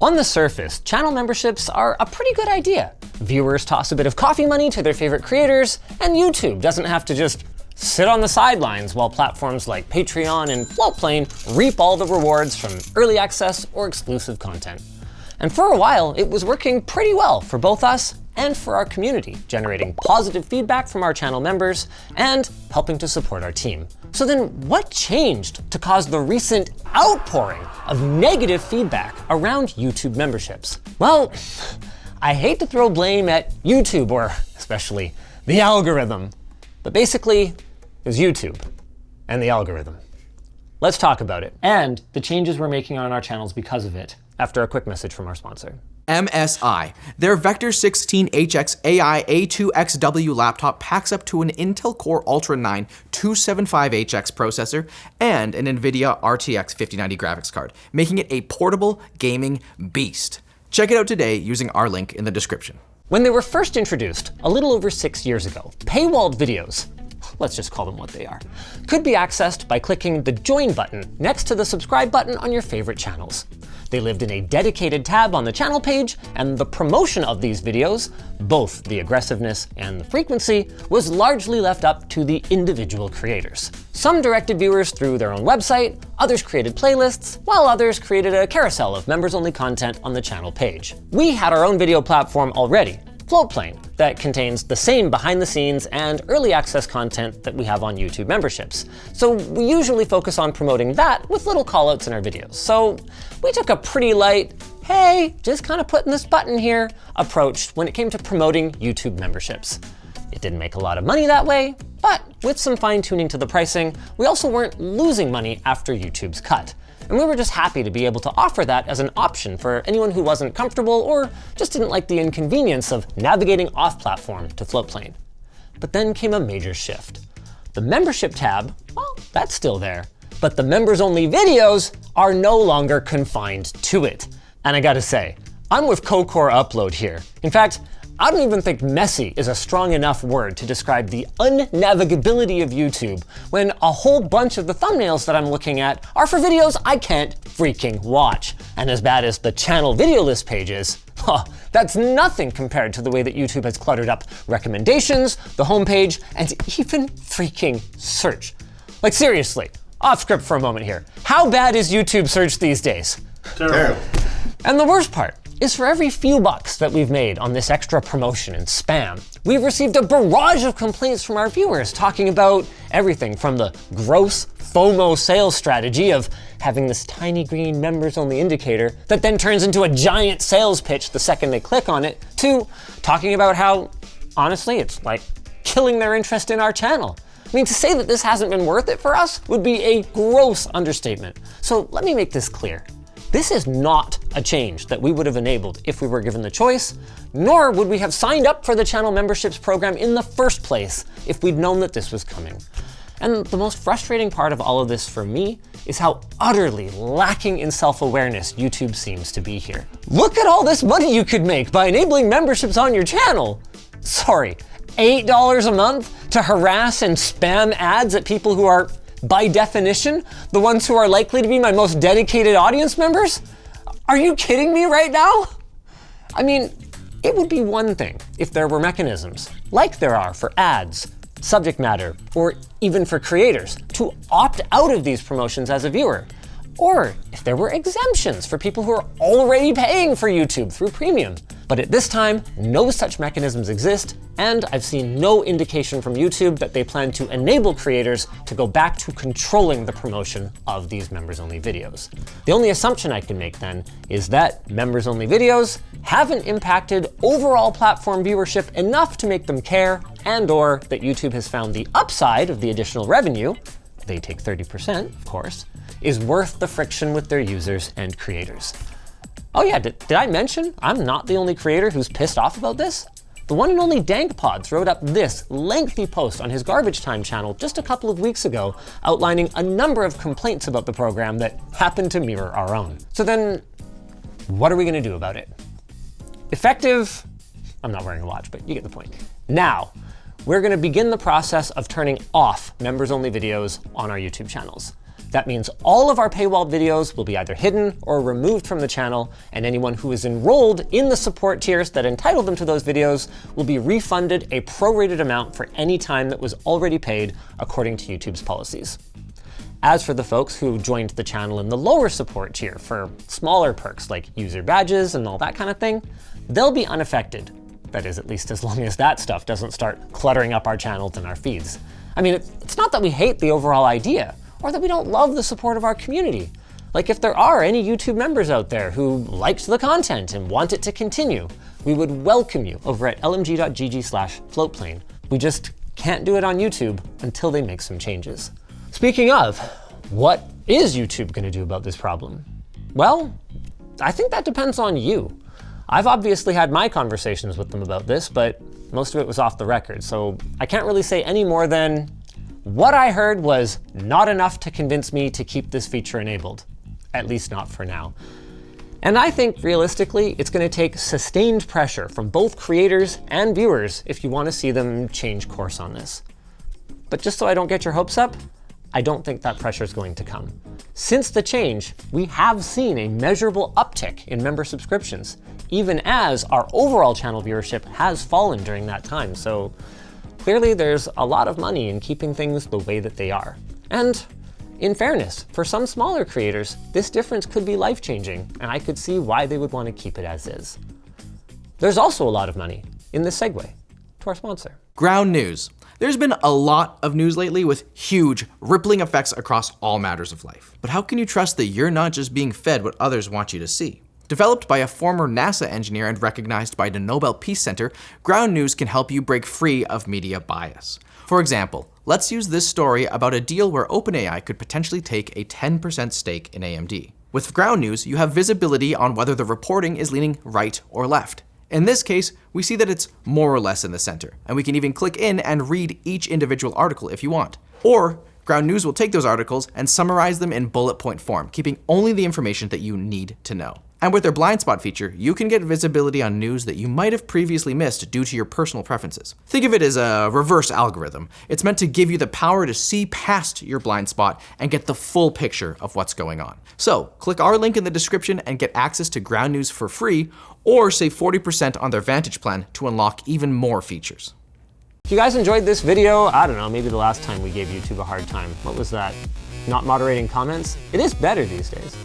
On the surface, channel memberships are a pretty good idea. Viewers toss a bit of coffee money to their favorite creators, and YouTube doesn't have to just sit on the sidelines while platforms like Patreon and Floatplane reap all the rewards from early access or exclusive content. And for a while, it was working pretty well for both us and for our community, generating positive feedback from our channel members and helping to support our team. So then what changed to cause the recent outpouring of negative feedback around YouTube memberships? Well, I hate to throw blame at YouTube, or especially the algorithm, but basically it was YouTube and the algorithm. Let's talk about it and the changes we're making on our channels because of it after a quick message from our sponsor. MSI. Their Vector 16HX AI A2XW laptop packs up to an Intel Core Ultra 9 275HX processor and an NVIDIA RTX 5090 graphics card, making it a portable gaming beast. Check it out today using our link in the description. When they were first introduced, a little over 6 years ago, paywalled videos, let's just call them what they are, could be accessed by clicking the join button next to the subscribe button on your favorite channels. They lived in a dedicated tab on the channel page, and the promotion of these videos, both the aggressiveness and the frequency, was largely left up to the individual creators. Some directed viewers through their own website, others created playlists, while others created a carousel of members-only content on the channel page. We had our own video platform already, Floatplane, that contains the same behind-the-scenes and early access content that we have on YouTube memberships. So we usually focus on promoting that with little callouts in our videos. So we took a pretty light, hey, just kind of putting this button here approach when it came to promoting YouTube memberships. It didn't make a lot of money that way, but with some fine-tuning to the pricing, we also weren't losing money after YouTube's cut. And we were just happy to be able to offer that as an option for anyone who wasn't comfortable or just didn't like the inconvenience of navigating off-platform to Floatplane. But then came a major shift. The membership tab, well, that's still there, but the members-only videos are no longer confined to it. And I gotta say, I'm with Core Upload here. In fact, I don't even think messy is a strong enough word to describe the unnavigability of YouTube when a whole bunch of the thumbnails that I'm looking at are for videos I can't freaking watch. And as bad as the channel video list pages, that's nothing compared to the way that YouTube has cluttered up recommendations, the homepage, and even freaking search. Like seriously, off script for a moment here. How bad is YouTube search these days? Terrible. And the worst part is for every few bucks that we've made on this extra promotion and spam, we've received a barrage of complaints from our viewers talking about everything from the gross FOMO sales strategy of having this tiny green members-only indicator that then turns into a giant sales pitch the second they click on it, to talking about how, honestly, it's like killing their interest in our channel. I mean, to say that this hasn't been worth it for us would be a gross understatement. So let me make this clear. This is not a change that we would have enabled if we were given the choice, nor would we have signed up for the channel memberships program in the first place if we'd known that this was coming. And the most frustrating part of all of this for me is how utterly lacking in self-awareness YouTube seems to be here. Look at all this money you could make by enabling memberships on your channel. Sorry, $8 a month to harass and spam ads at people who are, by definition, the ones who are likely to be my most dedicated audience members? Are you kidding me right now? I mean, it would be one thing if there were mechanisms, like there are for ads, subject matter, or even for creators, to opt out of these promotions as a viewer. Or if there were exemptions for people who are already paying for YouTube through Premium. But at this time, no such mechanisms exist, and I've seen no indication from YouTube that they plan to enable creators to go back to controlling the promotion of these members-only videos. The only assumption I can make then is that members-only videos haven't impacted overall platform viewership enough to make them care, and/or that YouTube has found the upside of the additional revenue, they take 30%, of course, is worth the friction with their users and creators. Oh yeah, did I mention I'm not the only creator who's pissed off about this? The one and only DankPods wrote up this lengthy post on his Garbage Time channel just a couple of weeks ago, outlining a number of complaints about the program that happen to mirror our own. So then, what are we gonna do about it? Effective, I'm not wearing a watch, but you get the point. Now, we're gonna begin the process of turning off members-only videos on our YouTube channels. That means all of our paywall videos will be either hidden or removed from the channel, and anyone who is enrolled in the support tiers that entitle them to those videos will be refunded a prorated amount for any time that was already paid according to YouTube's policies. As for the folks who joined the channel in the lower support tier for smaller perks like user badges and all that kind of thing, they'll be unaffected. That is, at least as long as that stuff doesn't start cluttering up our channels and our feeds. I mean, it's not that we hate the overall idea, or that we don't love the support of our community. Like, if there are any YouTube members out there who liked the content and want it to continue, we would welcome you over at lmg.gg/floatplane. We just can't do it on YouTube until they make some changes. Speaking of, what is YouTube going to do about this problem? Well, I think that depends on you. I've obviously had my conversations with them about this, but most of it was off the record, so I can't really say any more than what I heard was not enough to convince me to keep this feature enabled, at least not for now. And I think realistically, it's going to take sustained pressure from both creators and viewers if you want to see them change course on this. But just so I don't get your hopes up, I don't think that pressure is going to come. Since the change, we have seen a measurable uptick in member subscriptions, even as our overall channel viewership has fallen during that time. So clearly there's a lot of money in keeping things the way that they are. And in fairness, for some smaller creators, this difference could be life-changing, and I could see why they would want to keep it as is. There's also a lot of money in this segue to our sponsor. Ground news. There's been a lot of news lately with huge, rippling effects across all matters of life. But how can you trust that you're not just being fed what others want you to see? Developed by a former NASA engineer and recognized by the Nobel Peace Center, Ground News can help you break free of media bias. For example, let's use this story about a deal where OpenAI could potentially take a 10% stake in AMD. With Ground News, you have visibility on whether the reporting is leaning right or left. In this case, we see that it's more or less in the center, and we can even click in and read each individual article if you want. Or, Ground News will take those articles and summarize them in bullet point form, keeping only the information that you need to know. And with their blind spot feature, you can get visibility on news that you might have previously missed due to your personal preferences. Think of it as a reverse algorithm. It's meant to give you the power to see past your blind spot and get the full picture of what's going on. So, click our link in the description and get access to Ground News for free, or save 40% on their Vantage plan to unlock even more features. If you guys enjoyed this video, I don't know, maybe the last time we gave YouTube a hard time. What was that? Not moderating comments? It is better these days.